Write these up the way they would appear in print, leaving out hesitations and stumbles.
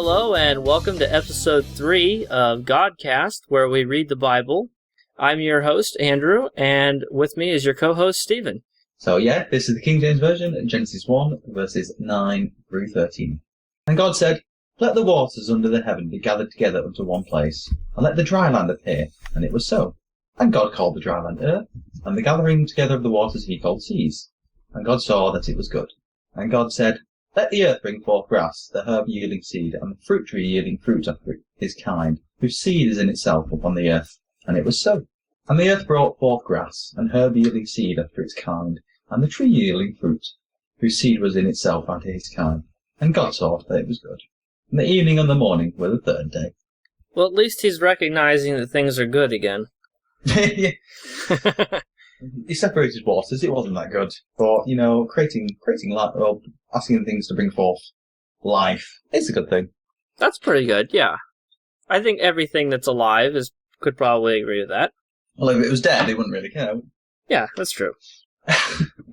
Hello and welcome to episode 3 of Godcast, where we read the Bible. I'm your host, Andrew, and with me is your co-host, Stephen. So this is the King James Version, Genesis 1, verses 9 through 13. And God said, "Let the waters under the heaven be gathered together unto one place, and let the dry land appear." And it was so. And God called the dry land earth, and the gathering together of the waters he called seas. And God saw that it was good. And God said, "Let the earth bring forth grass, the herb yielding seed, and the fruit tree yielding fruit after his kind, whose seed is in itself upon the earth." And it was so. And the earth brought forth grass, and herb yielding seed after its kind, and the tree yielding fruit, whose seed was in itself after his kind. And God saw that it was good. And the evening and the morning were the third day. Well, at least he's recognizing that things are good again. He separated waters, it wasn't that good. But, creating life, well, asking things to bring forth life, is a good thing. That's pretty good, yeah. I think everything that's alive could probably agree with that. Well, if it was dead, they wouldn't really care. Yeah, that's true.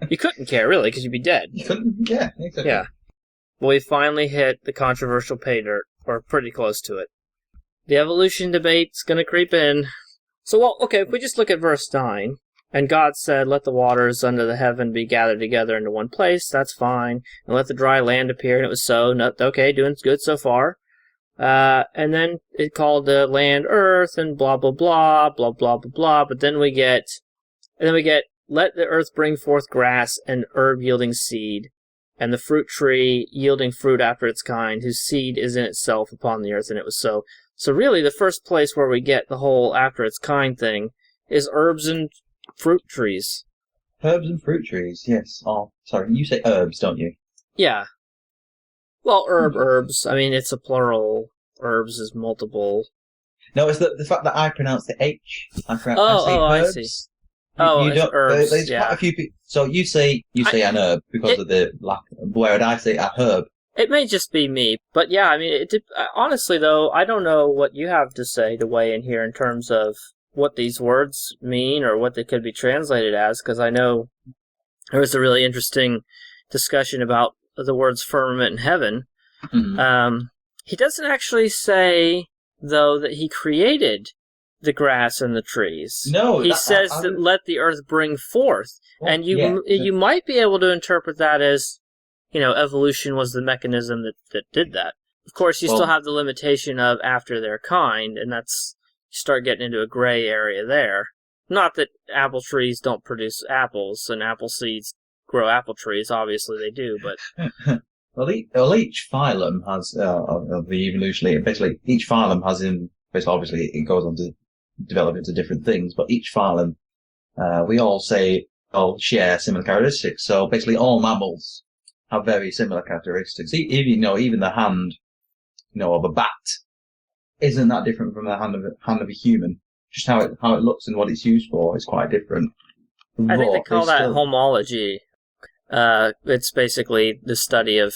You couldn't care, really, because you'd be dead. You couldn't? Yeah, exactly. Yeah. Well, we finally hit the controversial pay dirt, or pretty close to it. The evolution debate's gonna creep in. So, if we just look at verse 9, and God said, "Let the waters under the heaven be gathered together into one place," that's fine, and let the dry land appear, and it was so, okay, doing good so far. And then it called the land earth, and blah, blah, blah, blah, blah, blah, blah, but then we get, let the earth bring forth grass and herb yielding seed, and the fruit tree yielding fruit after its kind, whose seed is in itself upon the earth, and it was so. So really, the first place where we get the whole after its kind thing is herbs and fruit trees. Herbs and fruit trees, yes. Oh, sorry, you say herbs, don't you? Yeah. Well, herbs. I mean, it's a plural. Herbs is multiple. No, it's the fact that I pronounce the H. I say herbs. I see. You don't, herbs, there's quite a few people. So you say an herb because of the lack. Where would I say a herb? It may just be me, but yeah, I mean, honestly though, I don't know what you have to say to weigh in here in terms of what these words mean or what they could be translated as, because I know there was a really interesting discussion about the words firmament and heaven. Mm-hmm. He doesn't actually say, though, that he created the grass and the trees. No, he says that let the earth bring forth, and you might be able to interpret that as, evolution was the mechanism that did that. Of course, you still have the limitation of after their kind, and that's, you start getting into a gray area there. Not that apple trees don't produce apples, and apple seeds grow apple trees, obviously they do, but... well, each phylum has, of the evolutionary, basically, each phylum has obviously it goes on to develop into different things, but each phylum, we all share similar characteristics. So basically all mammals have very similar characteristics. Even the hand, of a bat isn't that different from the hand of a human. Just how it looks and what it's used for is quite different. I think they call that homology. It's basically the study of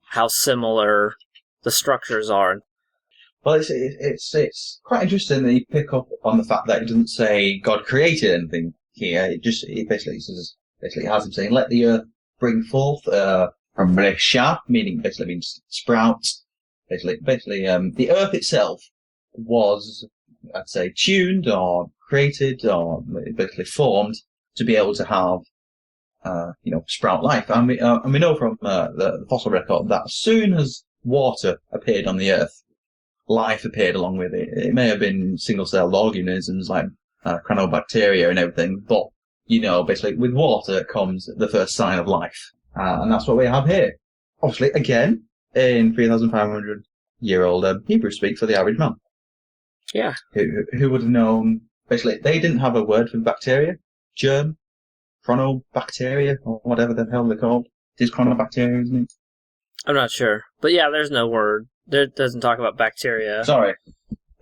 how similar the structures are. Well, it's quite interesting that you pick up on the fact that it doesn't say God created anything here. It basically has him saying, "Let the earth bring forth," from Resha, meaning sprout. Basically, the earth itself was, I'd say, tuned or created or basically formed to be able to have, sprout life. And we know from the fossil record that as soon as water appeared on the earth, life appeared along with it. It may have been single-celled organisms like cyanobacteria and everything, but, basically with water comes the first sign of life. And that's what we have here. Obviously, again, in 3,500-year-old Hebrew speak for the average man. Yeah. Who would have known, basically, they didn't have a word for bacteria, germ, chronobacteria, or whatever the hell they're called. It is chronobacteria, isn't it? I'm not sure. But yeah, there's no word. It doesn't talk about bacteria. Sorry.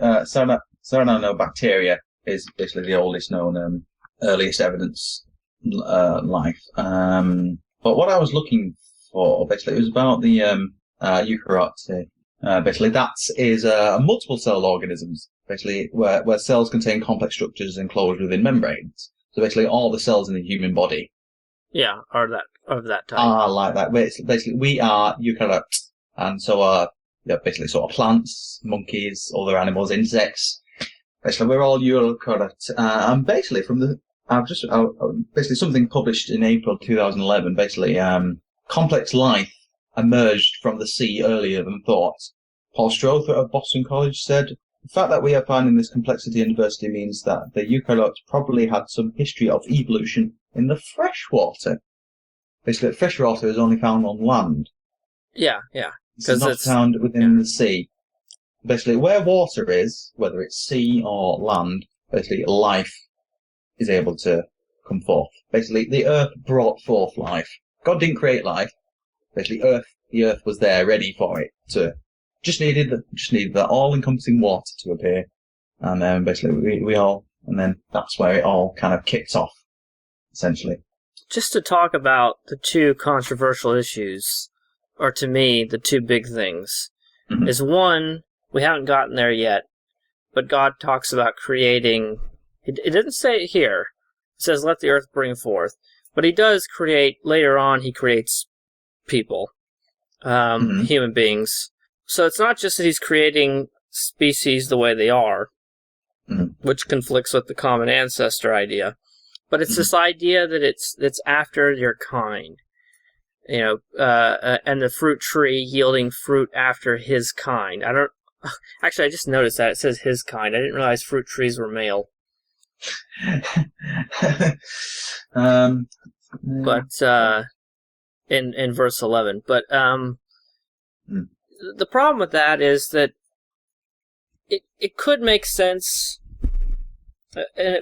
Cyanobacteria is basically the oldest known, earliest evidence life. But what I was looking for, basically, it was about the eukaryote. Basically, that is multiple cell organisms, basically, where cells contain complex structures enclosed within membranes. So basically, all the cells in the human body, are of that type. Are like that. Basically, we are eukaryotes, and so basically sort of plants, monkeys, other animals, insects. Basically, we're all eukaryote. And basically, basically something published in April 2011. Basically, complex life emerged from the sea earlier than thought. Paul Strother of Boston College said, "The fact that we are finding this complexity and diversity means that the eukaryotes probably had some history of evolution in the freshwater." Basically, freshwater is only found on land. Yeah. It's not found within the sea. Basically, where water is, whether it's sea or land, basically life is able to come forth. Basically, the earth brought forth life. God didn't create life. Basically, the earth was there ready for it to. Just needed that all-encompassing water to appear, and then basically and then that's where it all kind of kicked off, essentially. Just to talk about the two controversial issues, or to me, the two big things, is one, we haven't gotten there yet, but God talks about creating, it didn't say it here, it says let the earth bring forth, but he does create, later on he creates people, human beings. So it's not just that he's creating species the way they are, which conflicts with the common ancestor idea, but it's this idea that it's after your kind, and the fruit tree yielding fruit after his kind. I just noticed that it says his kind. I didn't realize fruit trees were male. But in verse 11, but the problem with that is that it could make sense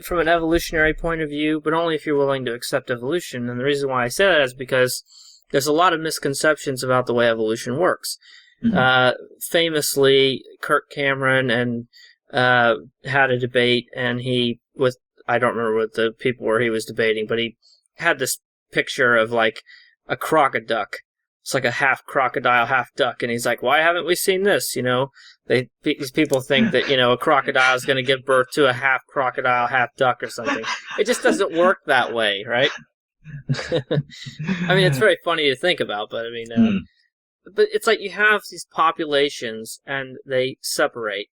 from an evolutionary point of view, but only if you're willing to accept evolution. And the reason why I say that is because there's a lot of misconceptions about the way evolution works. Famously, Kirk Cameron had a debate, and I don't remember what the people were he was debating, but he had this picture of like a crocoduck. It's like a half crocodile, half duck. And he's like, why haven't we seen this? These people think that, a crocodile is going to give birth to a half crocodile, half duck or something. It just doesn't work that way, right? I mean, it's very funny to think about, but but it's like you have these populations and they separate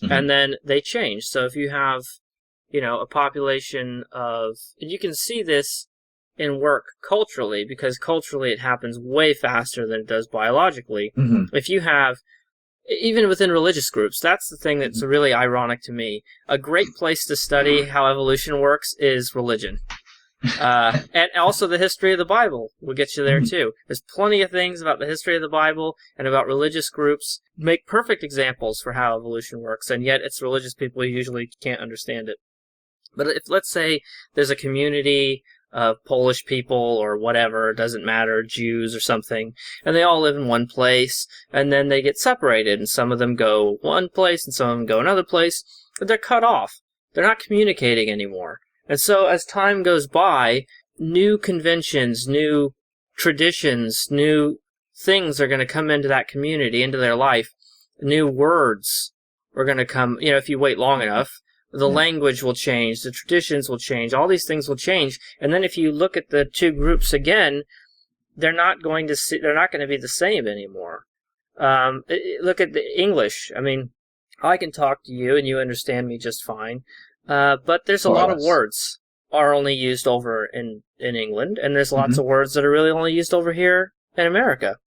and then they change. So if you have, a population of, and you can see this in work culturally, because culturally it happens way faster than it does biologically. If you have, even within religious groups, that's the thing that's really ironic to me. A great place to study how evolution works is religion. And also the history of the Bible will get you there too. There's plenty of things about the history of the Bible and about religious groups make perfect examples for how evolution works, and yet it's religious people who usually can't understand it. But if, let's say, there's a community of Polish people or whatever, it doesn't matter, Jews or something, and they all live in one place, and then they get separated, and some of them go one place and some of them go another place, but they're cut off. They're not communicating anymore. And so as time goes by, new conventions, new traditions, new things are going to come into that community, into their life. New words are going to come, if you wait long enough. The language will change, the traditions will change, all these things will change. And then if you look at the two groups again, they're not going to be the same anymore. Look at the English. I mean, I can talk to you and you understand me just fine. But there's a lot of words are only used over in England, and there's lots of words that are really only used over here in America.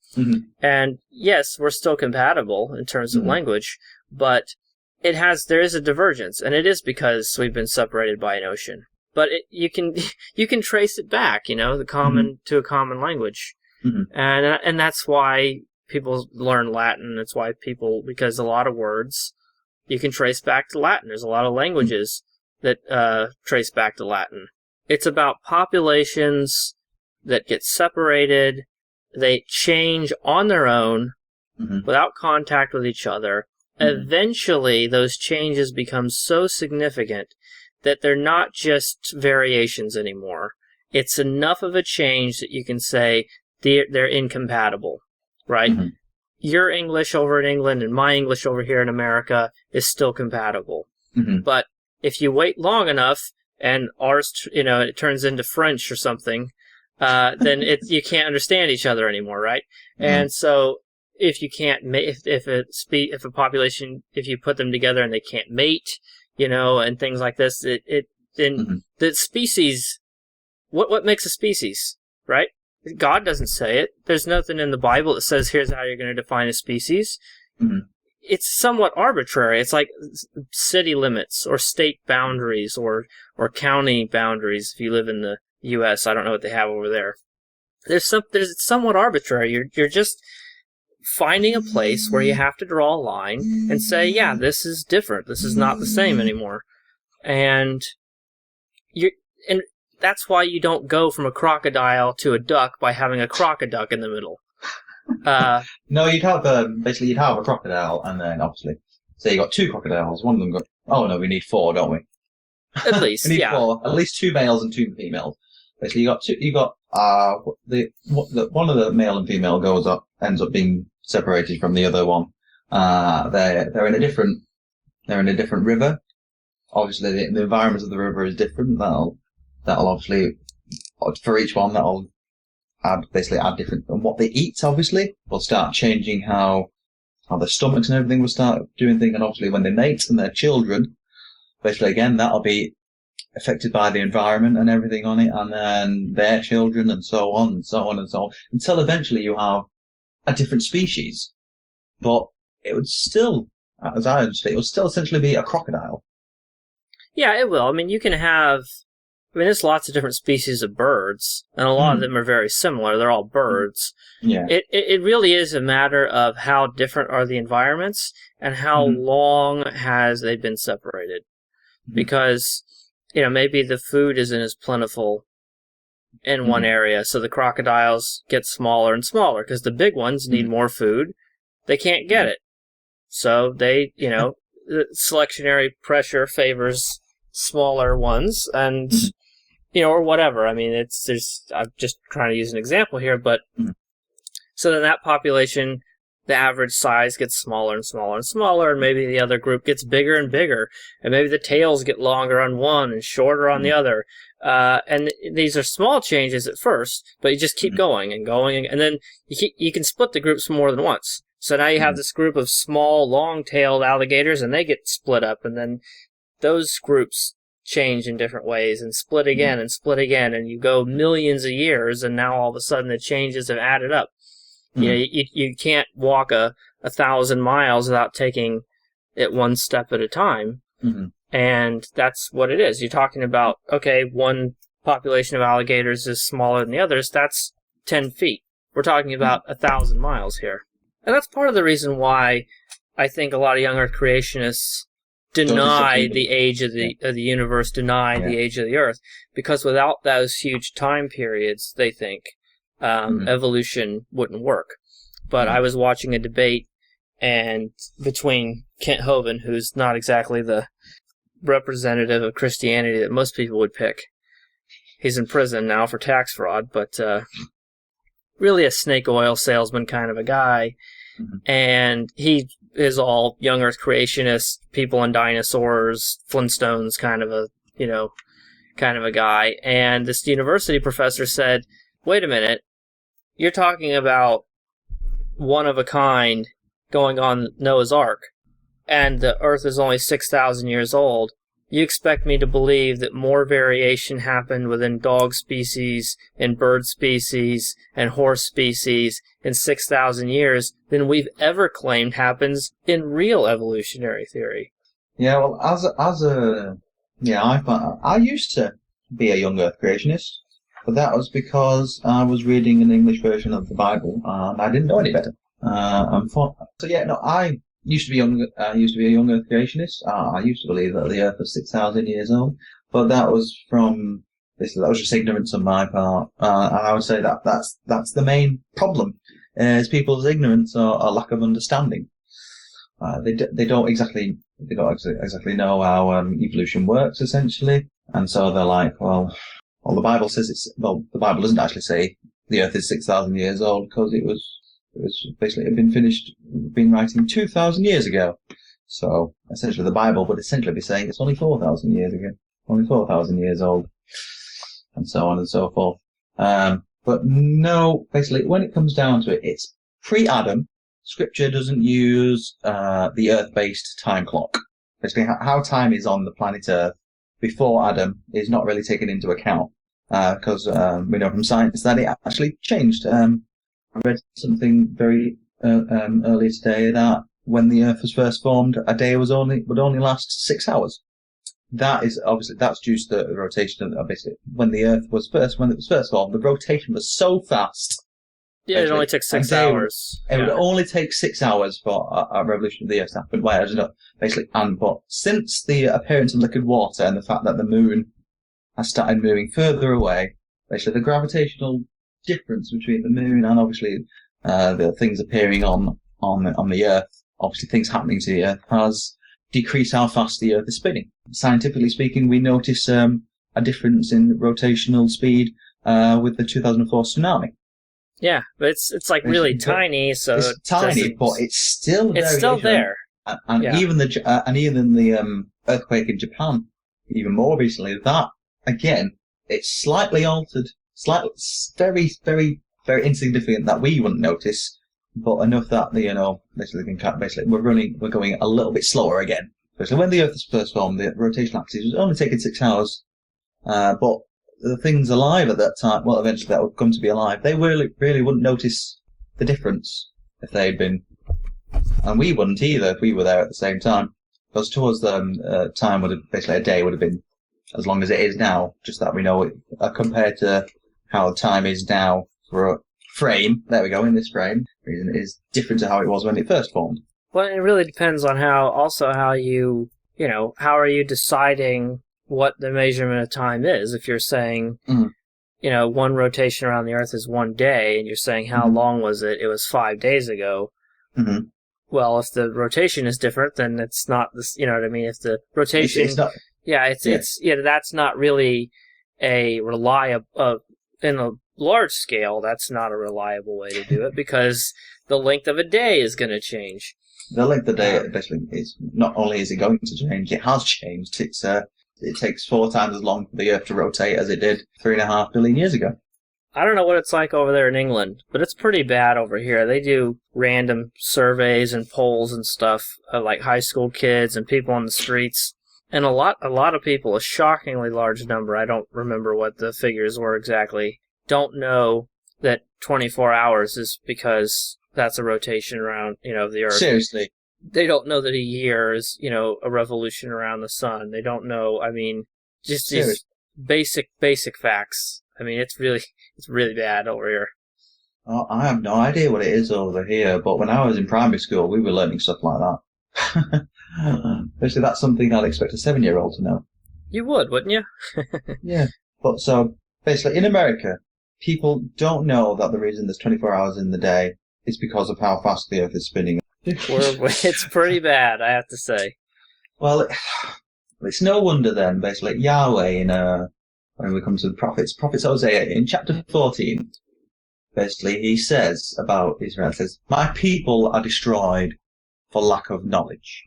And yes, we're still compatible in terms of language, but there is a divergence, and it is because we've been separated by an ocean. But you can trace it back, the common to a common language, and that's why people learn Latin. It's why because a lot of words you can trace back to Latin. There's a lot of languages that trace back to Latin. It's about populations that get separated. They change on their own without contact with each other. Eventually, those changes become so significant that they're not just variations anymore. It's enough of a change that you can say they're incompatible, right? Your English over in England and my English over here in America is still compatible. But if you wait long enough and ours, it turns into French or something, then you can't understand each other anymore, right? And so if you can't if a population, if you put them together and they can't mate, and things like this, then the species. What makes a species, right? God doesn't say it. There's nothing in the Bible that says here's how you're going to define a species. Mm-hmm. It's somewhat arbitrary. It's like city limits or state boundaries or county boundaries. If you live in the U.S., I don't know what they have over there. It's somewhat arbitrary. You're just finding a place where you have to draw a line and say, yeah, this is different. This is not the same anymore. And that's why you don't go from a crocodile to a duck by having a crocoduck in the middle. No, you'd have you'd have a crocodile, and then obviously, say you got two crocodiles. One of them oh no, we need four, don't we? At least, we need yeah. four, at least two males and two females. Basically, one of the male and female ends up being separated from the other one. They're in a different river. Obviously, the environment of the river is different. That'll obviously, for each one, that'll add different, and what they eat, obviously, will start changing how their stomachs and everything will start doing things, and obviously when they mate and their children, basically again, that'll be affected by the environment and everything on it, and then their children, and so on, and so on, and so on, until eventually you have a different species. But it would still, as I understand, it would still essentially be a crocodile. Yeah, it will. I mean, there's lots of different species of birds, and a lot of them are very similar. They're all birds. Yeah. It really is a matter of how different are the environments and how long has they been separated. Because, maybe the food isn't as plentiful in one area, so the crocodiles get smaller and smaller because the big ones need more food. They can't get it. So they, the selectionary pressure favors smaller ones, and or whatever. I mean, I'm just trying to use an example here, but so then that population, the average size gets smaller and smaller and smaller, and maybe the other group gets bigger and bigger, and maybe the tails get longer on one and shorter on the other. And these are small changes at first, but you just keep going and going, and then you can split the groups more than once. So now you have this group of small, long-tailed alligators, and they get split up, and then those groups change in different ways and split again, and you go millions of years, and now all of a sudden the changes have added up. You can't walk 1,000 miles without taking it one step at a time, and that's what it is. You're talking about, okay, one population of alligators is smaller than the others, that's 10 feet. We're talking about 1,000 miles here. And that's part of the reason why I think a lot of young Earth creationists deny the age of the universe, deny the age of the Earth, because without those huge time periods, they think evolution wouldn't work. But I was watching a debate between Kent Hovind, who's not exactly the representative of Christianity that most people would pick. He's in prison now for tax fraud, but really a snake oil salesman kind of a guy. And he is all young Earth creationist, people and dinosaurs, Flintstones kind of a guy. And this university professor said, wait a minute, you're talking about one of a kind going on Noah's Ark, and the Earth is only 6,000 years old. You expect me to believe that more variation happened within dog species and bird species and horse species in 6,000 years than we've ever claimed happens in real evolutionary theory. Yeah, well, I used to be a young Earth creationist, but that was because I was reading an English version of the Bible and I didn't know any better. I used to be a young Earth creationist. I used to believe that the Earth was 6,000 years old, but that was just ignorance on my part. And I would say that's the main problem, is people's ignorance or lack of understanding. They don't exactly know how evolution works, essentially, and so they're like, well, the Bible says the Bible doesn't actually say the Earth is 6,000 years old, because it was basically been writing 2,000 years ago. So essentially the Bible would essentially be saying it's only 4,000 years ago, only 4,000 years old, and so on and so forth. But no, basically when it comes down to it, it's pre-Adam, Scripture doesn't use the Earth-based time clock. Basically, how time is on the planet Earth before Adam is not really taken into account because we know from science that it actually changed. I read something very earlier today that when the Earth was first formed, a day would only last 6 hours. That is obviously that's due to the rotation of basically when it was first formed, the rotation was so fast. Yeah, it only took 6 hours. It would only take 6 hours for a revolution of the Earth to happen. But since the appearance of liquid water and the fact that the moon has started moving further away, basically the gravitational difference between the moon and obviously the things appearing on the Earth, obviously things happening to the Earth, has decreased how fast the Earth is spinning. Scientifically speaking, we notice a difference in rotational speed with the 2004 tsunami. Yeah, but it's like really tiny, so it's tiny, but it's still there. And even the earthquake in Japan, even more recently, that again, it's slightly altered, very, very, very insignificant that we wouldn't notice, but enough that we're going a little bit slower again. So when the Earth was first formed, the rotational axis was only taking 6 hours, but the things alive at that time, well, eventually that would come to be alive, they really wouldn't notice the difference if they'd been, and we wouldn't either if we were there at the same time. Because towards the time basically a day would have been as long as it is now, just that we know it, compared to how time is now for a frame, there we go, in this frame, is different to how it was when it first formed. Well, it really depends on how you how are you deciding what the measurement of time is. If you're saying, one rotation around the Earth is 1 day, and you're saying how long was it? It was 5 days ago. Mm-hmm. Well, if the rotation is different, then it's not this. You know what I mean? If the rotation, it's not, that's not really a reliable in a large scale. That's not a reliable way to do it because the length of a day is going to change. The length of the day, basically, is not only is it going to change, it has changed. It takes 4 times as long for the Earth to rotate as it did 3.5 billion years ago. I don't know what it's like over there in England, but it's pretty bad over here. They do random surveys and polls and stuff of like high school kids and people on the streets. And a lot of people, a shockingly large number, I don't remember what the figures were exactly, don't know that 24 hours is because that's a rotation around, the Earth. Seriously. They don't know that a year is, a revolution around the sun. They don't know, just these basic facts. It's really bad over here. Oh, I have no idea what it is over here, but when I was in primary school, we were learning stuff like that. Basically, that's something I'd expect a 7-year-old to know. You would, wouldn't you? Yeah. But so, basically, in America, people don't know that the reason there's 24 hours in the day is because of how fast the Earth is spinning. It's pretty bad, I have to say. Well, it's no wonder then, basically, Yahweh, when we come to the prophets, Prophet Hosea, in chapter 14, basically, he says about Israel, my people are destroyed for lack of knowledge.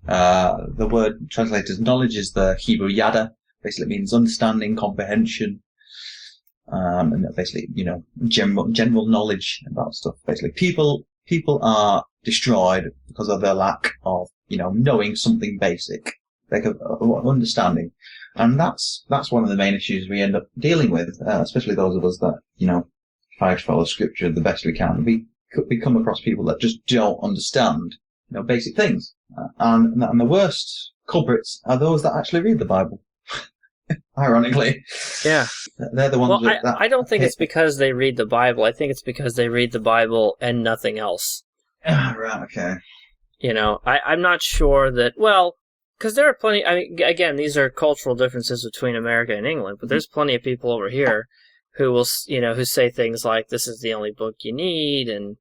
The word translated as knowledge is the Hebrew yada, basically means understanding, comprehension, and basically, general knowledge about stuff. Basically, people are destroyed because of their lack of, knowing something basic, like of understanding. And that's one of the main issues we end up dealing with, especially those of us that, try to follow scripture the best we can. We come across people that just don't understand, basic things. And the worst culprits are those that actually read the Bible. Ironically. Yeah. They're the ones I don't think it's because they read the Bible. I think it's because they read the Bible and nothing else. Right, okay. I'm not sure that, because there are plenty, again, these are cultural differences between America and England, but there's plenty of people over here who will, who say things like, this is the only book you need, and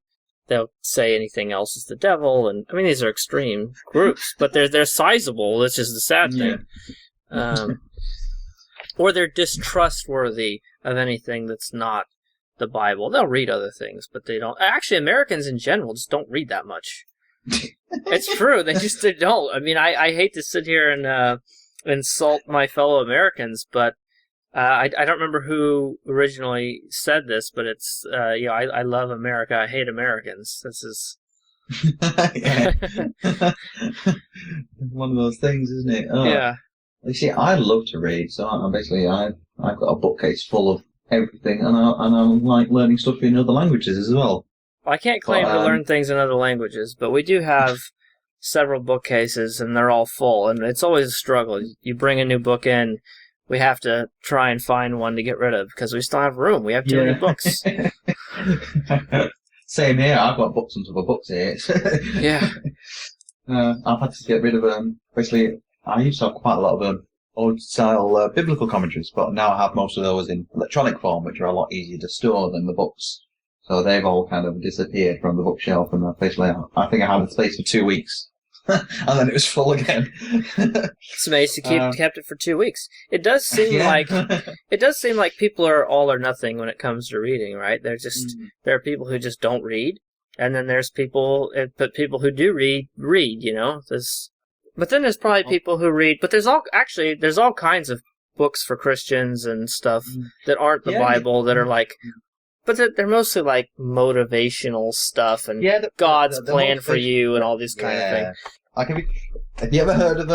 they'll say anything else is the devil, and, these are extreme groups, but they're sizable, which is the sad thing. Or they're distrustworthy of anything that's not the Bible. They'll read other things, but they don't. Actually, Americans in general just don't read that much. It's true. They don't. I hate to sit here and insult my fellow Americans, but I don't remember who originally said this, but it's, I love America, I hate Americans. This is Yeah. One of those things, isn't it? Oh. Yeah. You see, I love to read, so I've got a bookcase full of everything, and I like learning stuff in other languages as well. I can't claim to learn things in other languages, but we do have several bookcases, and they're all full, and it's always a struggle. You bring a new book in, we have to try and find one to get rid of, because we still have room. We have too many books. Same here. I've got books on top of books here. Yeah. I've had to get rid of basically, I used to have quite a lot of old-style biblical commentaries, but now I have most of those in electronic form, which are a lot easier to store than the books. So they've all kind of disappeared from the bookshelf, and basically, I think I had the space for 2 weeks, and then it was full again. It's amazing you kept it for 2 weeks. It does seem like people are all or nothing when it comes to reading, right? There are people who just don't read, and then there's people who do read, you know. But then there's probably people who read, but there's all kinds of books for Christians and stuff that aren't the Bible that are like, but they're mostly like motivational stuff and God's plan for you and all these kind of things. Have you ever heard of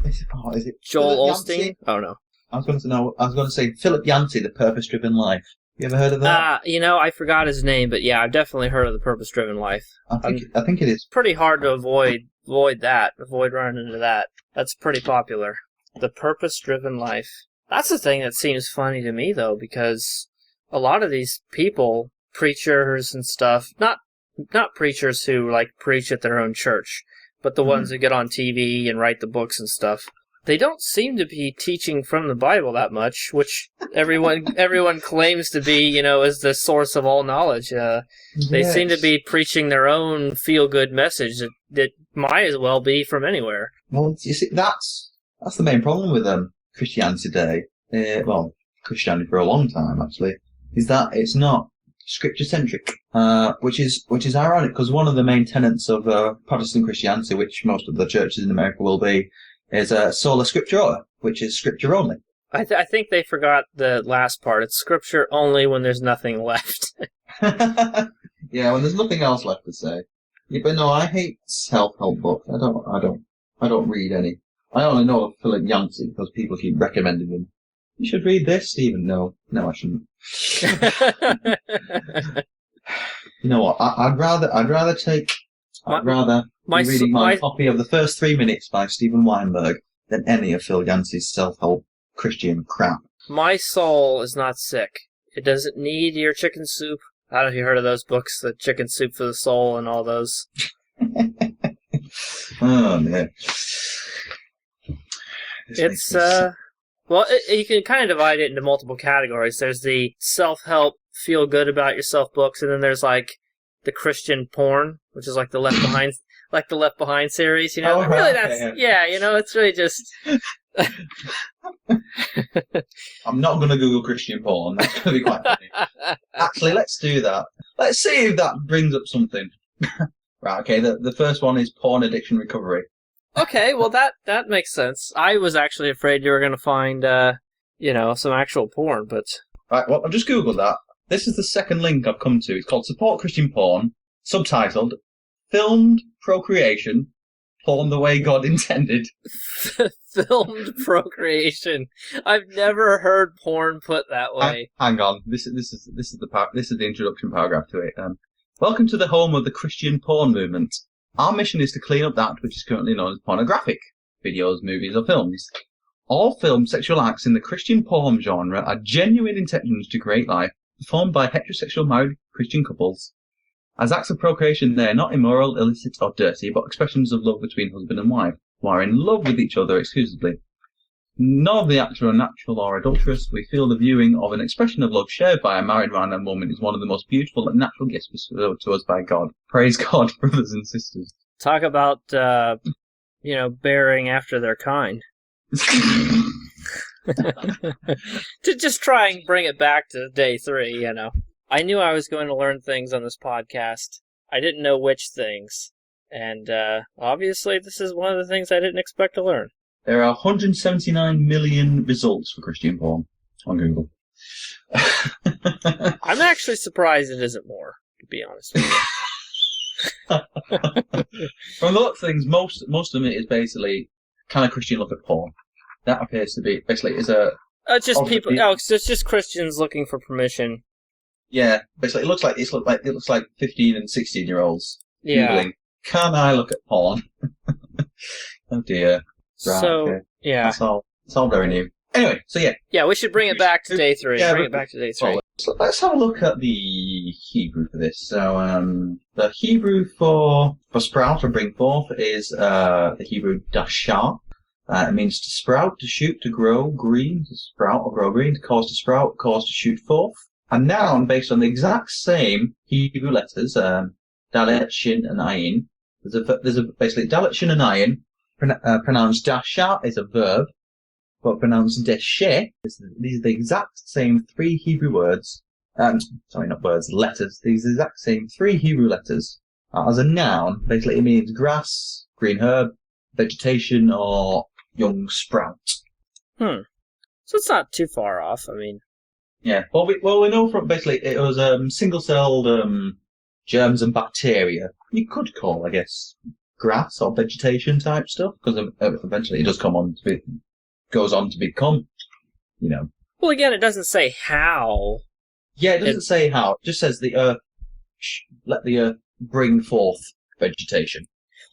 is it Joel Osteen? Oh no. I was going to say Philip Yancey, The Purpose-Driven Life. You ever heard of that? I forgot his name, but yeah, I've definitely heard of The Purpose-Driven Life. I think it is pretty hard to avoid running into that. That's pretty popular. The Purpose-Driven Life. That's the thing that seems funny to me, though, because a lot of these people, preachers and stuff, not preachers who like preach at their own church, but the ones who get on TV and write the books and stuff, they don't seem to be teaching from the Bible that much, which everyone claims to be, you know, as the source of all knowledge. They seem to be preaching their own feel-good message that might as well be from anywhere. Well, you see, that's the main problem with Christianity today. Christianity for a long time, actually, is that it's not scripture-centric, which is ironic, because one of the main tenets of Protestant Christianity, which most of the churches in America will be, is sola scriptura, which is scripture only. I think they forgot the last part. It's scripture only when there's nothing left. Yeah, when there's nothing else left to say. Yeah, but no, I hate self-help books. I don't read any. I only know of Philip Yancey because people keep recommending them. You should read this, Stephen. No, I shouldn't. You know what? I'd rather be reading my copy of The First 3 Minutes by Stephen Weinberg than any of Phil Yancey's self-help Christian crap. My soul is not sick. It doesn't need your chicken soup. I don't know if you heard of those books, The Chicken Soup for the Soul and all those. Oh, man. It's, you can kind of divide it into multiple categories. There's the self-help, feel good about yourself books, and then there's like the Christian porn, which is like the Left Behind series, you know? You know, it's really just... I'm not going to Google Christian porn. That's going to be quite funny. Actually, let's do that. Let's see if that brings up something. Right, okay, the first one is porn addiction recovery. Okay, well, that makes sense. I was actually afraid you were going to find, some actual porn, but... Right, well, I've just Googled that. This is the second link I've come to. It's called Support Christian Porn, subtitled, Filmed Procreation, Porn the Way God Intended. Filmed procreation. I've never heard porn put that way. Hang on. This is the introduction paragraph to it. Welcome to the home of the Christian porn movement. Our mission is to clean up that which is currently known as pornographic videos, movies, or films. All filmed sexual acts in the Christian porn genre are genuine intentions to create life, performed by heterosexual married Christian couples. As acts of procreation, they are not immoral, illicit, or dirty, but expressions of love between husband and wife, who are in love with each other exclusively. None of the acts are unnatural or adulterous. We feel the viewing of an expression of love shared by a married man and woman is one of the most beautiful and natural gifts bestowed to us by God. Praise God, brothers and sisters. Talk about, bearing after their kind. To just try and bring it back to day 3, you know. I knew I was going to learn things on this podcast. I didn't know which things. And, obviously, this is one of the things I didn't expect to learn. There are 179 million results for Christian porn on Google. I'm actually surprised it isn't more, to be honest with From the look of things, most of it is basically kind of Christian look at porn. That appears to be basically It's just people. Alex, it's just Christians looking for permission. Yeah, basically, it looks like 15 and 16-year-olds Googling, can I look at porn? Oh dear. Right, so okay. yeah, It's all very new. Anyway, so yeah. Yeah, we should bring it back to day 3. Yeah, bring it back to day 3. So let's have a look at the Hebrew for this. So the Hebrew for sprout or bring forth is the Hebrew dashar. It means to sprout, to shoot, to grow green, to sprout or grow green, to cause to sprout, cause to shoot forth. A noun based on the exact same Hebrew letters, dalet, shin, and ayin. There's basically dalet, shin, and ayin. Pronounced dashar is a verb, but pronounced deshe. These are the exact same 3 Hebrew words. Sorry, not words, letters. These are the exact same 3 Hebrew letters. As a noun, basically it means grass, green herb, vegetation, or young sprout. So it's not too far off. I mean, yeah. Well, we know from basically it was single-celled germs and bacteria. You could call, I guess, grass or vegetation type stuff because eventually it does goes on to become, Well, again, it doesn't say how. Yeah, it doesn't say how. It just says the earth. Let the earth bring forth vegetation.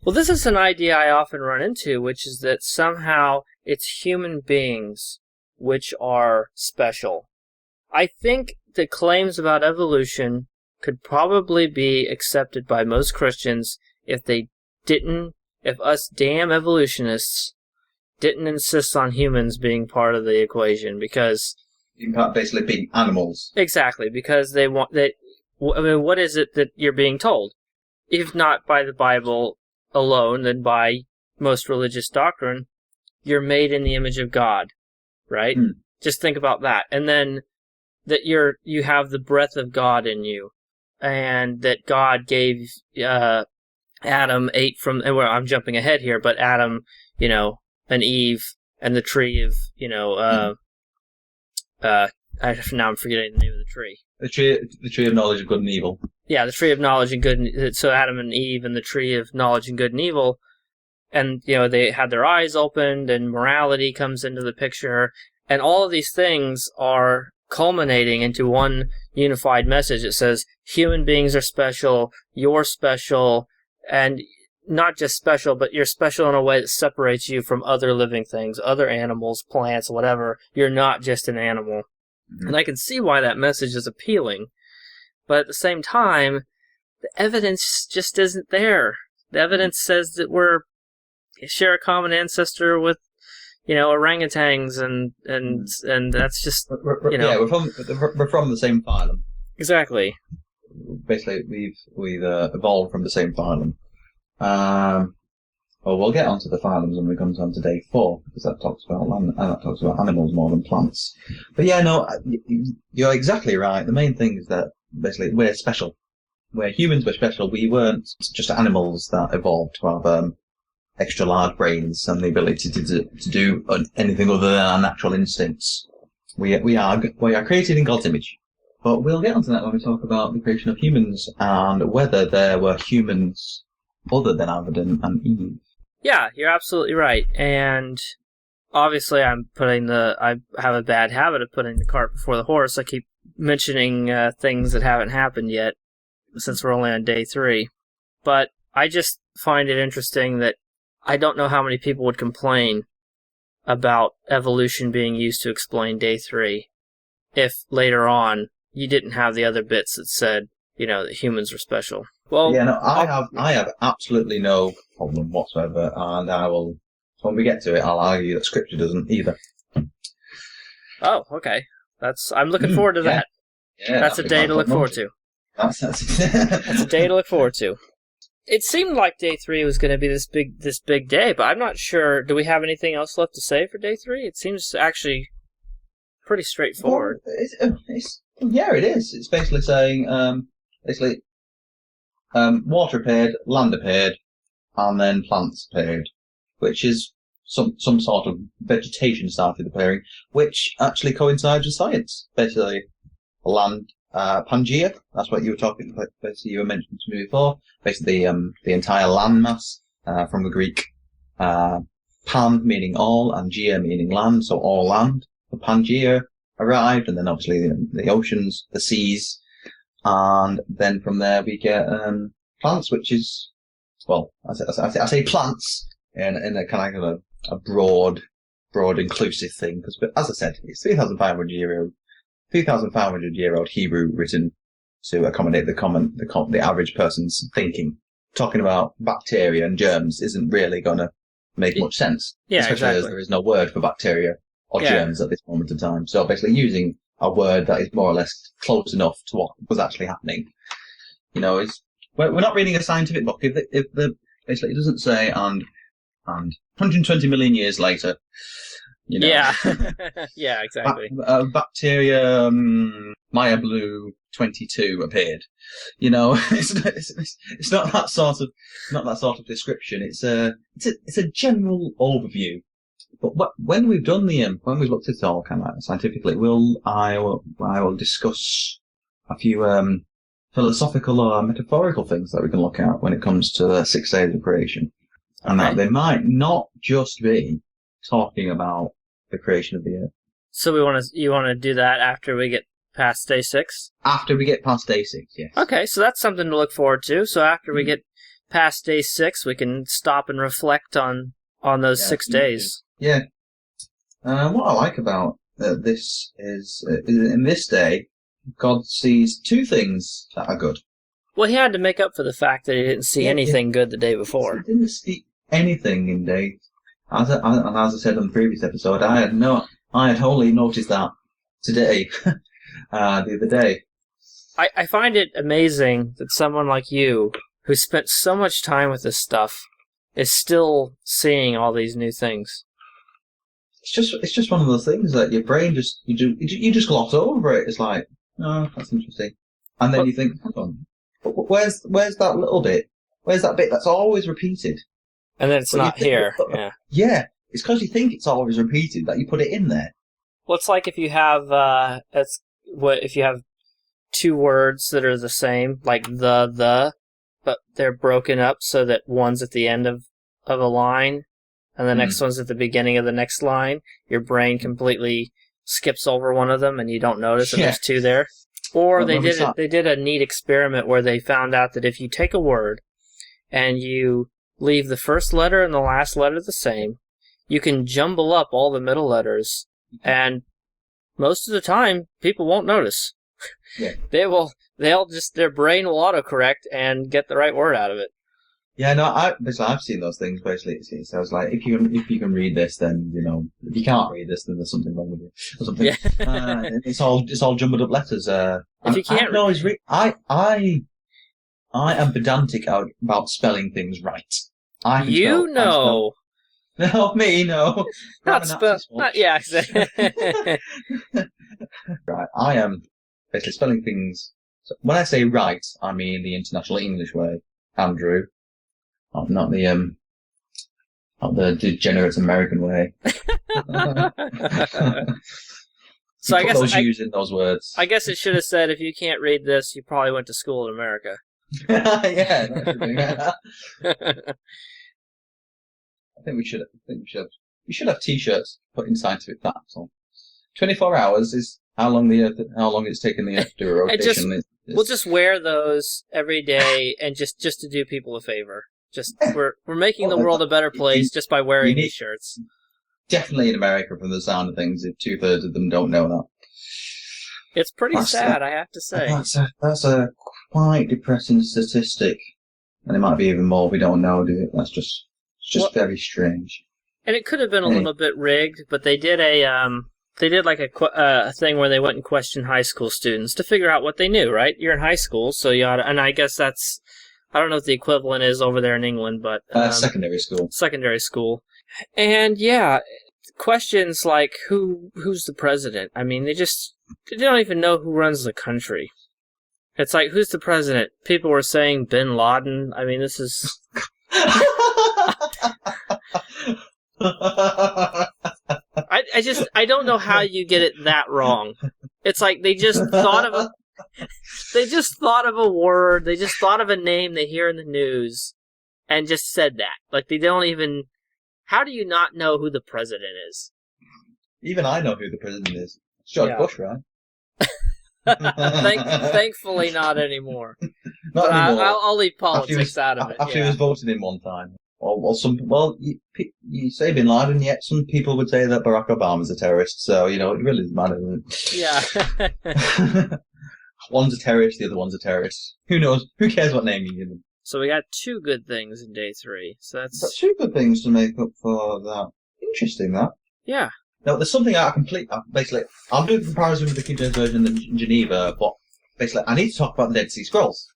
Well, this is an idea I often run into, which is that somehow it's human beings which are special. I think the claims about evolution could probably be accepted by most Christians if us damn evolutionists didn't insist on humans being part of the equation, because basically being animals. Exactly, because what is it that you're being told? If not by the Bible alone, then by most religious doctrine, you're made in the image of God, right? Just think about that. And then that you have the breath of God in you, and that God gave Adam ate from, and I'm jumping ahead here, but Adam, and Eve, and the tree of, now I'm forgetting the name of the tree. The tree of knowledge of good and evil. Yeah, the tree of knowledge and good. So Adam and Eve and the tree of knowledge and good and evil, and they had their eyes opened, and morality comes into the picture, and all of these things are culminating into one unified message. It says human beings are special, you're special, and not just special, but you're special in a way that separates you from other living things, other animals, plants, whatever. You're not just an animal. Mm-hmm. And I can see why that message is appealing. But at the same time, the evidence just isn't there. The evidence says that we share a common ancestor with, orangutans, and that's just, Yeah, we're from the same phylum. Exactly. Basically, we've evolved from the same phylum. Well, we'll get onto the phylums when we come on to day 4, because that talks about animals more than plants. But yeah, no, you're exactly right. The main thing is that basically we're special. We're humans, we're special. We weren't just animals that evolved to have extra large brains and the ability to do anything other than our natural instincts. We are created in God's image. But we'll get onto that when we talk about the creation of humans and whether there were humans other than Adam and Eve. Yeah, you're absolutely right. And obviously I have a bad habit of putting the cart before the horse. I keep mentioning things that haven't happened yet, since we're only on day 3. But I just find it interesting that I don't know how many people would complain about evolution being used to explain day 3 if later on you didn't have the other bits that said, that humans are special. Well, yeah, no, I have absolutely no problem whatsoever, and I will, when we get to it, I'll argue that Scripture doesn't either. Oh, okay. I'm looking forward to that. Yeah, that's a day to look forward to. That's a day to look forward to. It seemed like day 3 was going to be this big day, but I'm not sure. Do we have anything else left to say for day 3? It seems actually pretty straightforward. Well, it is. It's basically saying, water appeared, land appeared, and then plants appeared, which is some sort of vegetation started appearing, which actually coincides with science. Basically, land Pangaea. That's what you were talking about. Basically, you were mentioning to me before. Basically, the entire landmass from the Greek pan meaning all and gea meaning land, so all land. The Pangaea arrived, and then obviously the oceans, the seas, and then from there we get plants, which is, well, I say plants in a kind of a broad inclusive thing, because as I said, it's 3,500-year-old Hebrew written to accommodate the average person's thinking. Talking about bacteria and germs isn't really going to make much sense, especially as there is no word for bacteria or germs at this moment in time. So basically, using a word that is more or less close enough to what was actually happening, we're not reading a scientific book. If basically it doesn't say and 120 million years later. Yeah, yeah, exactly. Bacteria Maya Blue 22 appeared. It's not that sort of description. It's a general overview. But when we've done when we've looked at it all kind of scientifically, I will discuss a few philosophical or metaphorical things that we can look at when it comes to the 6 days of creation, and that they might not just be talking about the creation of the earth. So you want to do that after we get past day 6? After we get past day 6, yes. Okay, so that's something to look forward to. So after we get past day 6, we can stop and reflect on those 6 days. Yeah. What I like about this is in this day, God sees 2 things that are good. Well, he had to make up for the fact that he didn't see anything good the day before. He didn't see anything in day. As I said on the previous episode, I had wholly noticed that today, the other day. I find it amazing that someone like you, who spent so much time with this stuff, is still seeing all these new things. It's just one of those things that your brain you just gloss over it. It's like, oh, that's interesting, and then you think, hold on, where's that little bit? Where's that bit that's always repeated? And then it's not here. Yeah, it's because you think it's always repeated that you put it in there. Well, it's like if you have if you have 2 words that are the same, like the, but they're broken up so that one's at the end of a line, and the next one's at the beginning of the next line. Your brain completely skips over one of them, and you don't notice that there's 2 there. Or they did a neat experiment where they found out that if you take a word and you leave the first letter and the last letter the same, you can jumble up all the middle letters, and most of the time, people won't notice. Yeah. Their brain will autocorrect and get the right word out of it. Yeah, no, I've seen those things basically. So I was like, if you can read this, then if you can't read this, then there's something wrong with you or something. Yeah. It's all jumbled up letters. If you can't I am pedantic about spelling things right. No, me, no. Yeah. Right, I am basically spelling things. So when I say right, I mean the International English way, Andrew, not the degenerate American way. So I guess using those words. I guess it should have said, if you can't read this, you probably went to school in America. Yeah, I think we should have T-shirts putting scientific facts on. 24 hours is how long it's taken the Earth to do a rotation. We'll just wear those every day, and just to do people a favor. We're making the world a better place just by wearing these shirts. Definitely in America, from the sound of things, if 2/3 of them don't know that. It's pretty sad, I have to say. That's a quite depressing statistic, and it might be even more. We don't know, do it? That's just very strange. And it could have been a little bit rigged, but they did a thing where they went and questioned high school students to figure out what they knew. Right? You're in high school, so you ought to, and I guess that's, I don't know what the equivalent is over there in England, but secondary school. Secondary school, and yeah, questions like who's the president? I mean, they don't even know who runs the country. It's like, who's the president? People were saying Bin Laden. I mean, this is. I don't know how you get it that wrong. It's like they just thought of They just thought of a word. They just thought of a name they hear in the news and just said that. Like, they don't even... How do you not know who the president is? Even I know who the president is. It's George Bush, right? Thankfully, not anymore. Not anymore. I'll leave politics out of it. After he was voted in one time. You say Bin Laden, yet some people would say that Barack Obama's a terrorist, so, it really doesn't matter, doesn't it? Yeah. One's a terrorist, the other one's a terrorist. Who knows? Who cares what name you give them? So we got 2 good things in day 3. So that's... Got 2 good things to make up for that. Interesting, that. Yeah. Now, there's something basically, I'm doing the comparison with the King James Version in Geneva, but basically, I need to talk about the Dead Sea Scrolls.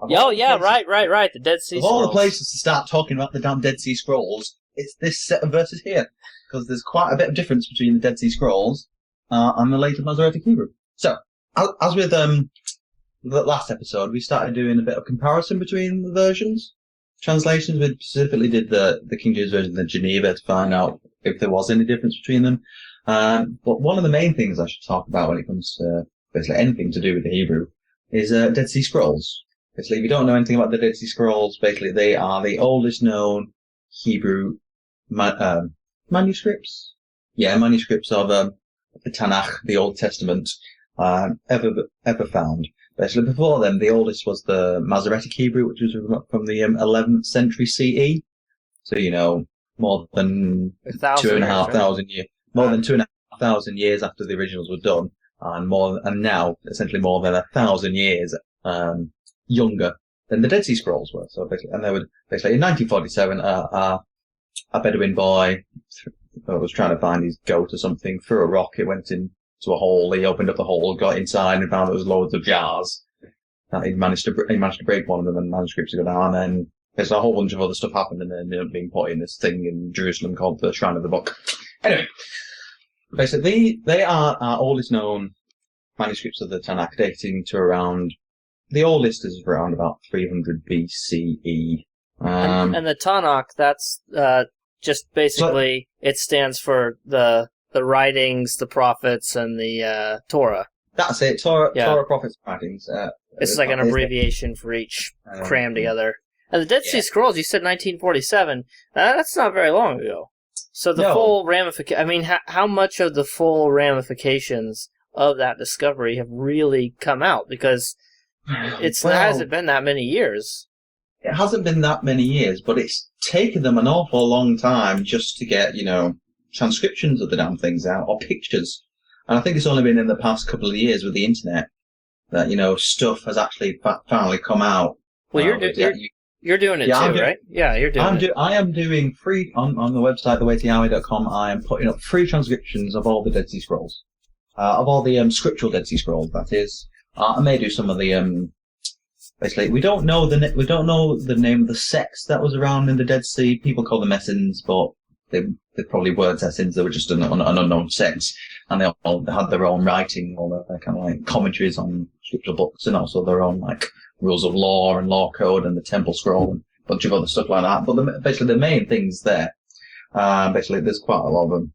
Right. The Dead Sea Scrolls. Of all the places to start talking about the damn Dead Sea Scrolls, it's this set of verses here, because there's quite a bit of difference between the Dead Sea Scrolls and the later Masoretic Hebrew. So, as with the last episode, we started doing a bit of comparison between the versions, translations. We specifically did the King James Version and Geneva to find out if there was any difference between them. But one of the main things I should talk about when it comes to basically anything to do with the Hebrew is Dead Sea Scrolls. Basically, if you don't know anything about the Dead Sea Scrolls, basically they are the oldest known Hebrew manuscripts. Yeah, manuscripts of the Tanakh, the Old Testament, ever found. Basically, before them, the oldest was the Masoretic Hebrew, which was from the 11th century CE. So, more than 2,500 years, more than 2,500 years after the originals were done, and now essentially more than 1,000 years younger than the Dead Sea Scrolls were. So they were basically in 1947, a Bedouin boy was trying to find his goat or something, threw a rock, it went into a hole, he opened up the hole, got inside and found there was loads of jars. He managed to break one of them and manuscripts go down, and then there's a whole bunch of other stuff happened and then ended up being put in this thing in Jerusalem called the Shrine of the Book. Anyway, basically they are our oldest known manuscripts of the Tanakh, dating to around, the oldest is around about 300 BCE. And the Tanakh, that's just basically, it stands for the writings, the prophets, and the Torah. That's it, Torah, prophets, writings. It's like an abbreviation for each crammed together. And the Dead Sea Scrolls, you said 1947. That's not very long ago. So the full ramification, I mean, how much of the full ramifications of that discovery have really come out? Because it hasn't been that many years. It hasn't been that many years, but it's taken them an awful long time just to get, transcriptions of the damn things out, or pictures. And I think it's only been in the past couple of years with the internet that, stuff has actually finally come out. Well, you're doing it too, right? Yeah, you're doing it. I am doing free, on the website, thewaytoyahweh.com, I am putting up free transcriptions of all the Dead Sea Scrolls. Of all the scriptural Dead Sea Scrolls, that is. I may do some of the, basically, we don't know the name of the sects that was around in the Dead Sea. People call them Essenes, but they probably weren't Essenes, they were just an unknown sect. And they all had their own writing, all their kind of like commentaries on scriptural books, and also their own like rules of law and law code and the temple scroll and a bunch of other stuff like that. But basically the main things there, basically there's quite a lot of them.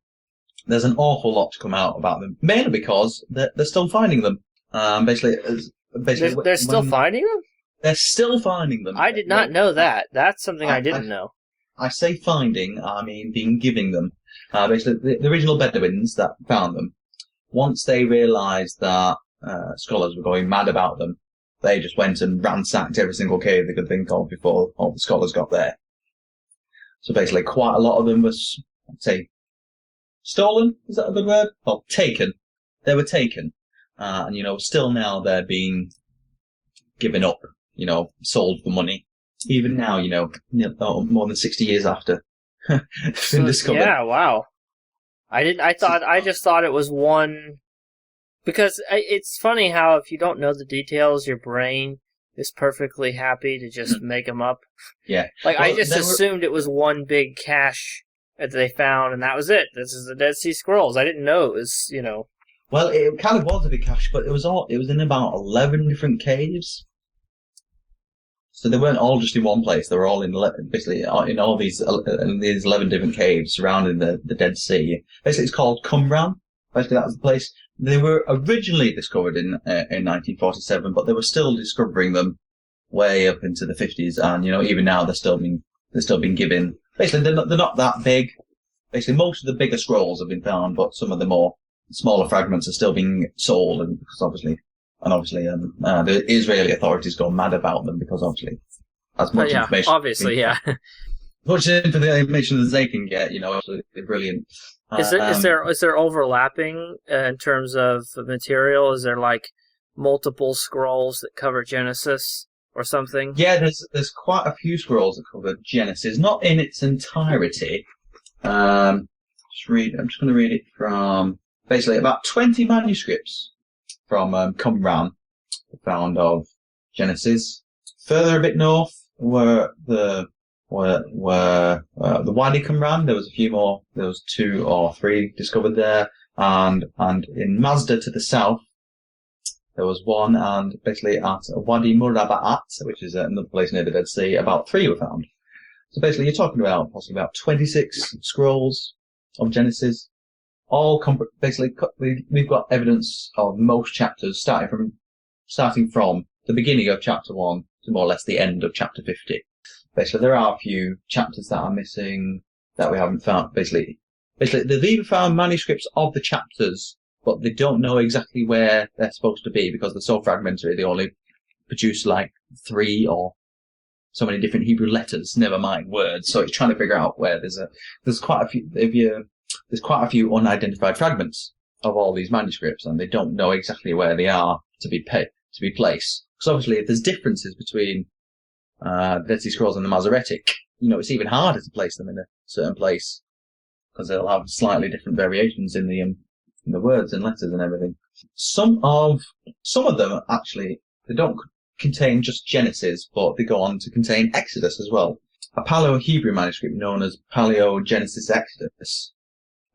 There's an awful lot to come out about them, mainly because they're still finding them. They're still finding them? They're still finding them. I did not know that. That's something I didn't know. I say finding, I mean being giving them. Basically, the original Bedouins that found them, once they realised that scholars were going mad about them, they just went and ransacked every single cave they could think of before all the scholars got there. So basically, quite a lot of them was, I'd say, stolen? Is that a good word? Well, taken. They were taken. And, still now they're being given up, sold for money. Even now, more than 60 years after it's been discovered. Yeah, wow. I just thought it was one, because it's funny how if you don't know the details, your brain is perfectly happy to just make them up. Yeah. Like, I just assumed it was one big cache that they found, and that was it. This is the Dead Sea Scrolls. I didn't know it was, Well, it kind of was a big cache, but it was in about 11 different caves. So they weren't all just in one place. They were all in all these 11 different caves surrounding the Dead Sea. Basically, it's called Qumran. Basically, that was the place. They were originally discovered in 1947, but they were still discovering them way up into the 50s, and even now they're still being given. Basically, they're not that big. Basically, most of the bigger scrolls have been found, but some of the more smaller fragments are still being sold, and because obviously, the Israeli authorities go mad about them because obviously, as much information. Obviously, yeah. Much information as they can get, absolutely brilliant. Is there overlapping in terms of material? Is there like multiple scrolls that cover Genesis or something? Yeah, there's quite a few scrolls that cover Genesis, not in its entirety. I'm just going to read it from basically about 20 manuscripts from Qumran found of Genesis. Further a bit north were the Wadi Qumran. There was a few more. There was 2 or 3 discovered there, and in Mazda to the south there was one, and basically at Wadi Muraba'at, which is another place near the Dead Sea, about 3 were found. So basically, you're talking about possibly about 26 scrolls of Genesis. Basically, we've got evidence of most chapters starting from the beginning of chapter 1 to more or less the end of chapter 50. Basically, there are a few chapters that are missing that we haven't found. Basically, they've even found manuscripts of the chapters, but they don't know exactly where they're supposed to be because they're so fragmentary. They only produce like 3 or so many different Hebrew letters, never mind words. So it's trying to figure out where there's quite a few. There's quite a few unidentified fragments of all these manuscripts, and they don't know exactly where they are to be placed. Because obviously, if there's differences between Dead Sea Scrolls and the Masoretic, it's even harder to place them in a certain place because they'll have slightly different variations in the words and letters and everything. Some of them actually they don't contain just Genesis, but they go on to contain Exodus as well. A Paleo-Hebrew manuscript known as Paleo-Genesis Exodus.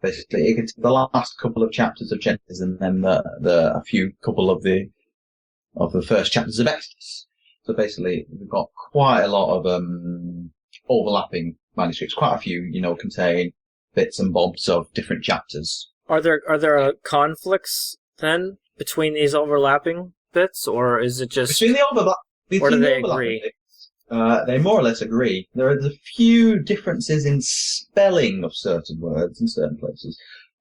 Basically, it contains the last couple of chapters of Genesis and then a few couple of the first chapters of Exodus. So basically, we've got quite a lot of overlapping manuscripts. Quite a few, contain bits and bobs of different chapters. Are there conflicts then between these overlapping bits, or is it just between the overlap? Or do they agree? Bits, they more or less agree. There are a few differences in spelling of certain words in certain places,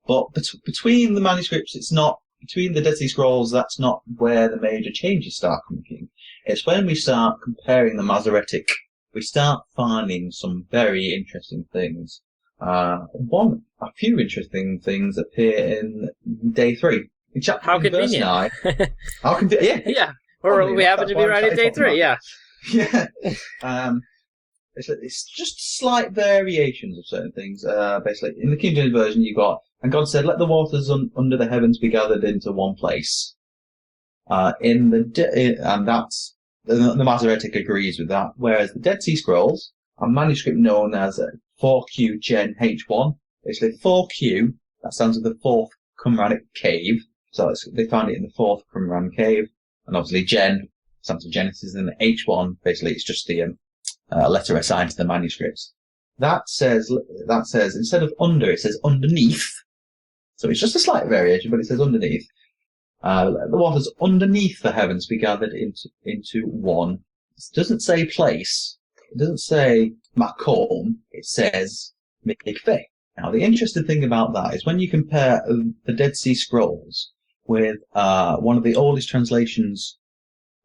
but between the manuscripts, it's not. Between the Dead Sea Scrolls, that's not where the major changes start coming. It's when we start comparing the Masoretic, we start finding some very interesting things. A few interesting things appear in day 3. In chapter How convenient. Verse 9. How convenient? Yeah. Yeah. Or we happen to be right at day 3, yeah. Yeah. It's just slight variations of certain things. Basically, in the King James Version, you've got, and God said, let the waters under the heavens be gathered into one place. And that's, the Masoretic agrees with that. Whereas the Dead Sea Scrolls, a manuscript known as 4Q Gen H1, basically 4Q, that stands for the 4th Qumranic cave. So they found it in the 4th Qumran cave. And obviously Gen stands for Genesis, and H1, basically it's just the letter assigned to the manuscripts. That says, instead of under, it says underneath. So it's just a slight variation, but it says underneath. The waters underneath the heavens be gathered into one. It doesn't say place. It doesn't say makom. It says mikveh. Now, the interesting thing about that is when you compare the Dead Sea Scrolls with one of the oldest translations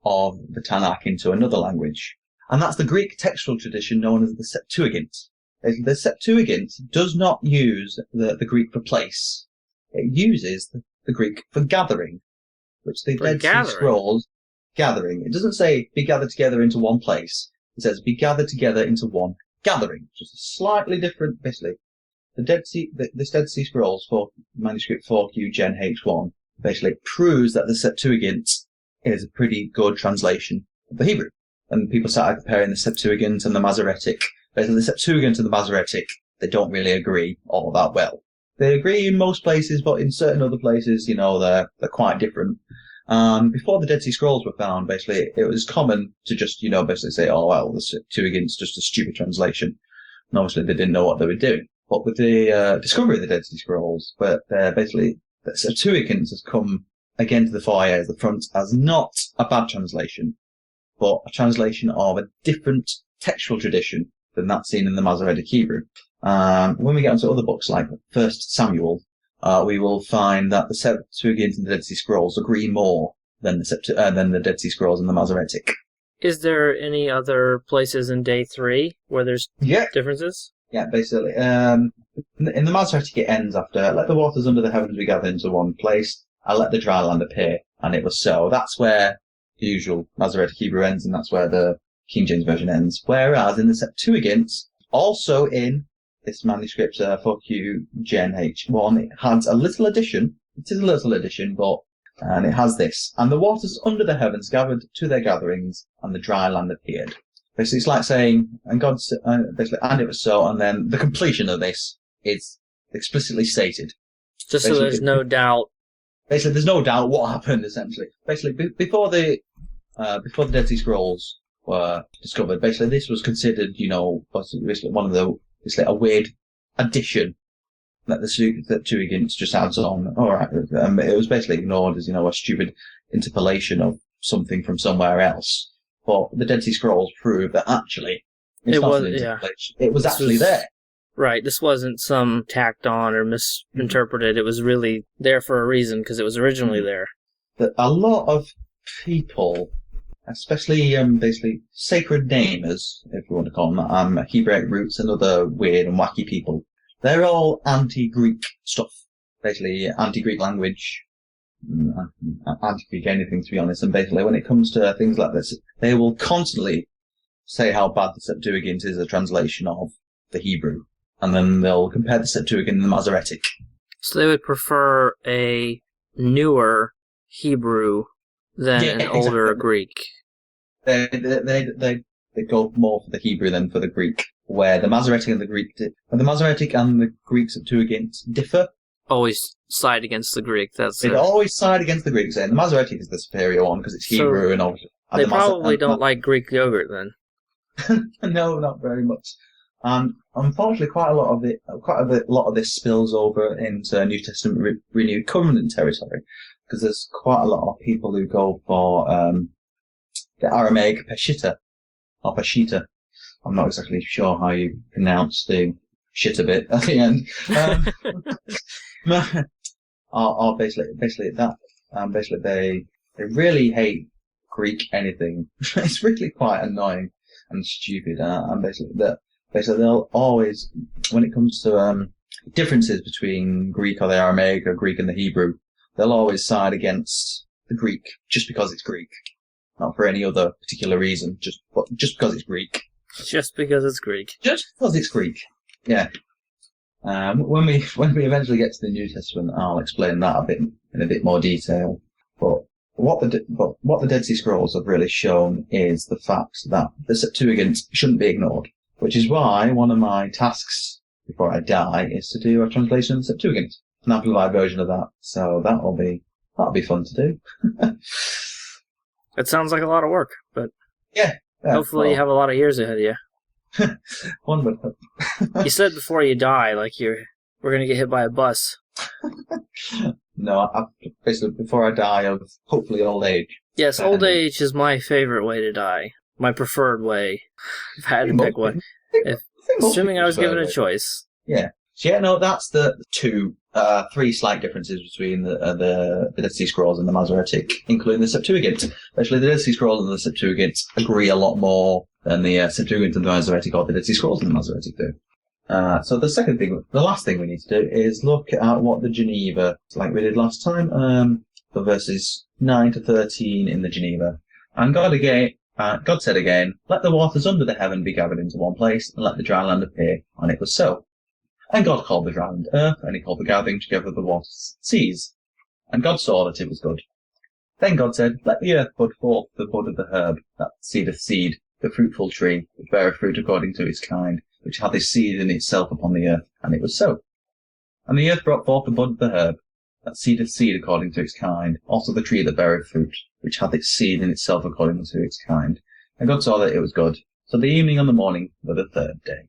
of the Tanakh into another language, and that's the Greek textual tradition known as the Septuagint. The Septuagint does not use the Greek for place. It uses the Greek for gathering, which the Dead Sea Scrolls, gathering. It doesn't say be gathered together into one place. It says be gathered together into one gathering. Just a slightly different, basically. This Dead Sea Scrolls for manuscript 4Q Gen H1 basically proves that the Septuagint is a pretty good translation of the Hebrew. And people started comparing the Septuagint and the Masoretic. Basically, the Septuagint and the Masoretic, they don't really agree all that well. They agree in most places, but in certain other places, they're quite different. Before the Dead Sea Scrolls were found, basically, it was common to just, basically say, oh, well, the Septuagint's just a stupid translation. And obviously, they didn't know what they were doing. But with the discovery of the Dead Sea Scrolls, they're that Septuagint has come again to the foyer as the front as not a bad translation, but a translation of a different textual tradition than that seen in the Masoretic Hebrew. When we get onto other books like 1 Samuel, we will find that the Septuagint and the Dead Sea Scrolls agree more than the Dead Sea Scrolls and the Masoretic. Is there any other places in Day 3 where there's differences? Yeah, basically. In the Masoretic, it ends after, let the waters under the heavens be gathered into one place, and let the dry land appear, and it was so. That's where the usual Masoretic Hebrew ends, and that's where the King James Version ends. Whereas in the Septuagint, also in this manuscript, fuck you, Gen H1, it has a little addition. It is a little addition, and it has this. And the waters under the heavens gathered to their gatherings, and the dry land appeared. Basically, it's like saying, and God, basically, and it was so, and then the completion of this is explicitly stated. Just basically, so there's no doubt. Basically, there's no doubt what happened, essentially. Basically, before the Dead Sea Scrolls were discovered, basically, this was considered, basically one of the, it's like a weird addition that the Septuagint just adds on. Alright, it was basically ignored as, a stupid interpolation of something from somewhere else. But the Dead Sea Scrolls prove that actually it was actually there. Right, this wasn't some tacked on or misinterpreted. It was really there for a reason because it was originally there. That a lot of people, especially basically sacred namers, if you want to call them, Hebraic roots and other weird and wacky people, they're all anti-Greek stuff. Basically, anti-Greek language, anti-Greek anything, to be honest. And basically, when it comes to things like this, they will constantly say how bad the Septuagint is a translation of the Hebrew. And then they'll compare the Septuagint and the Masoretic. So they would prefer a newer Hebrew than an older Greek. They go more for the Hebrew than for the Greek, where the Masoretic and the Greek Septuagint differ. Always side against the Greek. They'd always side against the Greek, saying the Masoretic is the superior one because it's Hebrew and all. They probably don't like Greek yogurt then. No, not very much. And unfortunately, quite a lot of this spills over into New Testament renewed covenant territory, because there's quite a lot of people who go for the Aramaic Peshitta or Peshitta. I'm not exactly sure how you pronounce the shit a bit at the end. Or basically that. Basically they really hate Greek anything. It's really quite annoying and stupid. And basically they'll always, when it comes to differences between Greek or the Aramaic or Greek and the Hebrew, they'll always side against the Greek just because it's Greek, not for any other particular reason. Just because it's Greek. Just because it's Greek. Just because it's Greek. Yeah. When we eventually get to the New Testament, I'll explain that in a bit more detail. But what the Dead Sea Scrolls have really shown is the fact that the Septuagint shouldn't be ignored, which is why one of my tasks before I die is to do a translation of the Septuagint, an amplified version of that. So that'll be fun to do. It sounds like a lot of work, but yeah. Hopefully you have a lot of years ahead of you. One would hope. You said before you die, like we're going to get hit by a bus. No, basically before I die of hopefully old age. Yes, old age is my favorite way to die. My preferred way. If I had to pick one. Assuming I was given a choice. Yeah. So yeah, no, that's the three slight differences between the Dead Sea Scrolls and the Masoretic, including the Septuagint. Actually, the Dead Sea Scrolls and the Septuagint agree a lot more than the Septuagint and the Masoretic, or the Dead Sea Scrolls and the Masoretic do. So the last thing we need to do is look at what the Geneva, like we did last time, for verses 9 to 13 in the Geneva. And God said again, let the waters under the heaven be gathered into one place, and let the dry land appear. And it was so. And God called the dry land earth, and he called the gathering together of the waters seas. And God saw that it was good. Then God said, let the earth bud forth the bud of the herb, that seedeth seed, the fruitful tree, that beareth fruit according to its kind, which hath his seed in itself upon the earth. And it was so. And the earth brought forth the bud of the herb, that seedeth seed according to its kind, also the tree that beareth fruit, which hath its seed in itself according to its kind. And God saw that it was good. So the evening and the morning were the third day.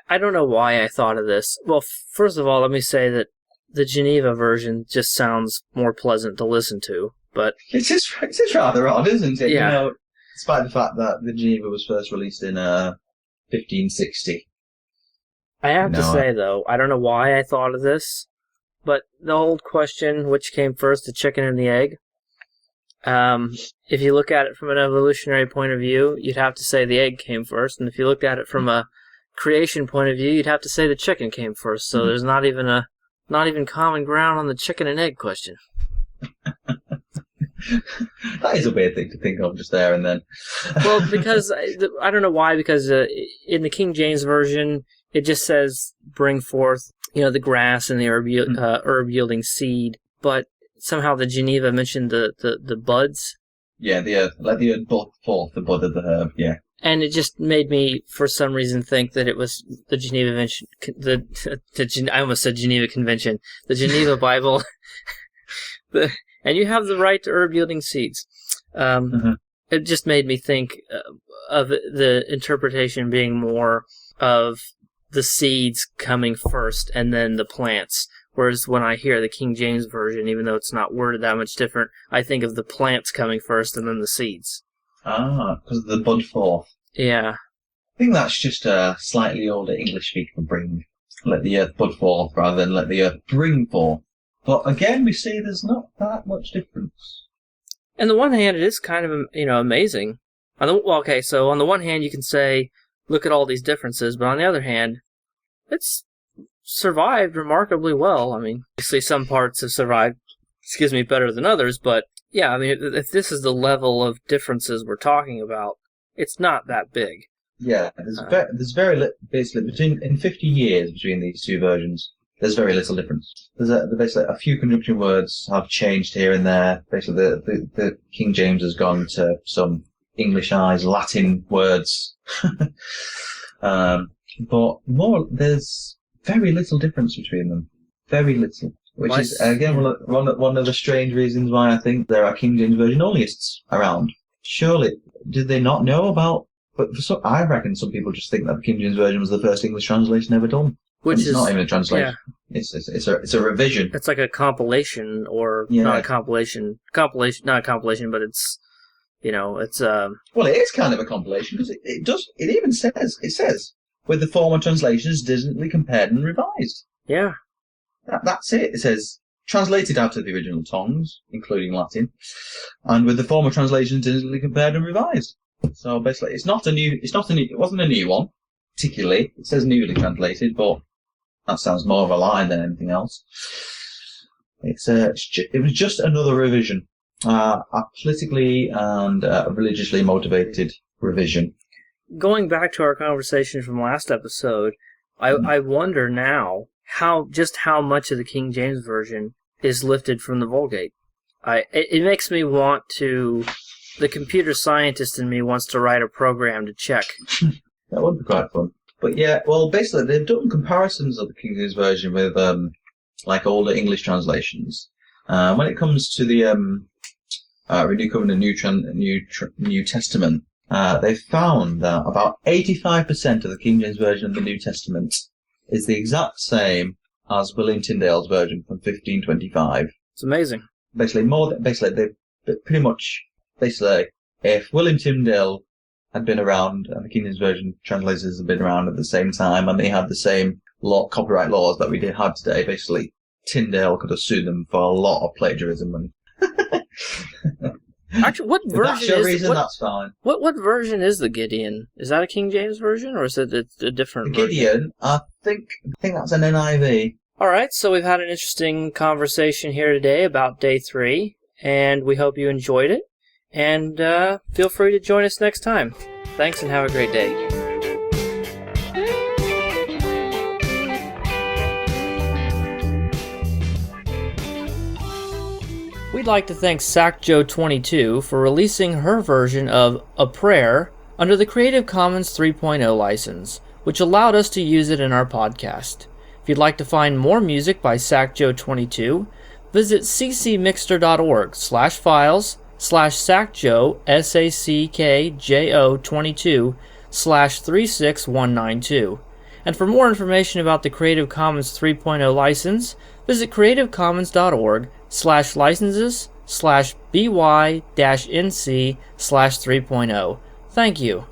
I don't know why I thought of this. Well, first of all, let me say that the Geneva version just sounds more pleasant to listen to. But it's just rather odd, isn't it? Yeah. You know, despite the fact that the Geneva was first released in 1560. I have to say, though, I don't know why I thought of this, but the old question, which came first, the chicken and the egg? If you look at it from an evolutionary point of view, you'd have to say the egg came first, and if you looked at it from a creation point of view, you'd have to say the chicken came first. So there's not even common ground on the chicken and egg question. That is a weird thing to think of just there and then. Well, because I don't know why. Because in the King James version, it just says bring forth, the grass and the herb yielding seed, but somehow the Geneva mentioned the buds. Yeah, let the earth bud forth the bud of the herb. Yeah. And it just made me, for some reason, think that it was the Geneva Convention. I almost said Geneva Convention. The Geneva Bible. And you have the right to herb-yielding seeds. It just made me think of the interpretation being more of the seeds coming first and then the plants. Whereas when I hear the King James Version, even though it's not worded that much different, I think of the plants coming first and then the seeds. Ah, because of the bud forth. Yeah. I think that's just a slightly older English speak for bring. Let the earth bud forth rather than let the earth bring forth. But again, we see there's not that much difference. On the one hand, it is kind of, amazing. So on the one hand, you can say, look at all these differences, but on the other hand, it's survived remarkably well. I mean, obviously some parts have survived, better than others, but yeah, I mean, if this is the level of differences we're talking about, it's not that big. Yeah, there's very little, basically, in 50 years between these two versions, there's very little difference. There's basically a few conjunction words have changed here and there. Basically, the King James has gone to some Englishized Latin words. But there's very little difference between them. Very little. Which is, again, one of the strange reasons why I think there are King James Version onlyists around. Surely, did they not know about... But I reckon some people just think that the King James Version was the first English translation ever done. Which is not even a translation. Yeah. It's a revision. It's like a compilation, or not a compilation. Not a compilation, but it's, it's Well, it is kind of a compilation because it even says with the former translations diligently compared and revised. Yeah. That's it. It says translated out of the original tongues, including Latin, and with the former translations diligently compared and revised. So basically, it wasn't a new one, particularly. It says newly translated, but that sounds more of a lie than anything else. It was just another revision, a politically and religiously motivated revision. Going back to our conversation from last episode, I wonder now how much of the King James Version is lifted from the Vulgate. It makes me want to... The computer scientist in me wants to write a program to check. That would be quite fun. But yeah, well, basically, they've done comparisons of the King James Version with, like, older English translations. When it comes to the New Covenant, New Testament, they found that about 85% of the King James Version of the New Testament is the exact same as William Tyndale's version from 1525. It's amazing. Basically, pretty much, if William Tyndale had been around and the King James Version translators had been around at the same time and they had the same copyright laws that we did have today, basically, Tyndale could have sued them for a lot of plagiarism. Actually, what version that's your reason, that's fine. What version is the Gideon? Is that a King James version, or is it a different version? Gideon, I think that's an NIV. All right, so we've had an interesting conversation here today about Day 3, and we hope you enjoyed it. And feel free to join us next time. Thanks, and have a great day. We'd like to thank SacJoe22 for releasing her version of A Prayer under the Creative Commons 3.0 license, which allowed us to use it in our podcast. If you'd like to find more music by SacJoe22, visit ccmixter.org/files/SacJoe, SACKJO22/36192. And for more information about the Creative Commons 3.0 license, Visit creativecommons.org/licenses/by-nc/3.0. Thank you.